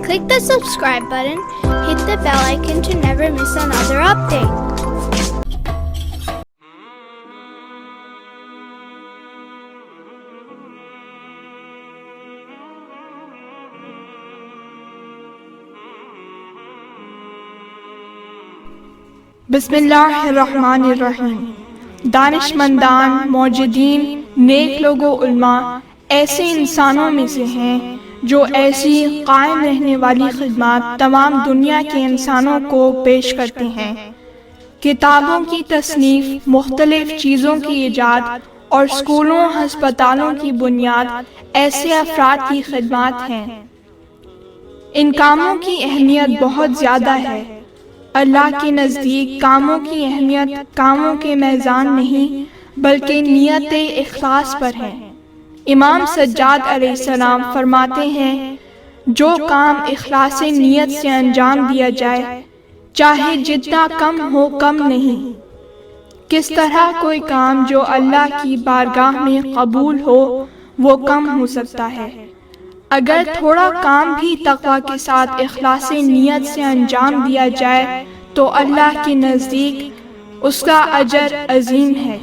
Click the subscribe button, hit the bell icon to never miss another update. बिस्मिल्लाहिर्रहमानिर्रहीम। दानिशमंदान, मौजूदीन, नेक लोगों, उलमा ऐसे इंसानों में से हैं जो ऐसी कायम रहने वाली खिदमत तमाम दुनिया के इंसानों को पेश करते हैं। किताबों की तसनीफ, मुख्तलिफ चीज़ों की ईजाद और स्कूलों हस्पतालों की बुनियाद ऐसे अफराद की खिदमत हैं। इन कामों की अहमियत बहुत ज़्यादा है। अल्लाह के नज़दीक कामों की अहमियत कामों के मैज़ान नहीं बल्कि नियत इखलास पर है। इमाम सज्जाद अलैहिस्सलाम फरमाते हैं, जो काम इखलास नियत से अंजाम दिया जाए चाहे जितना कम हो कम नहीं। किस तरह कोई काम जो अल्लाह की बारगाह में कबूल हो वो कम हो सकता है। अगर थोड़ा काम भी तक़वा के साथ इखलास नियत से अंजाम दिया जाए तो अल्लाह के नज़दीक उसका अजर अजीम है।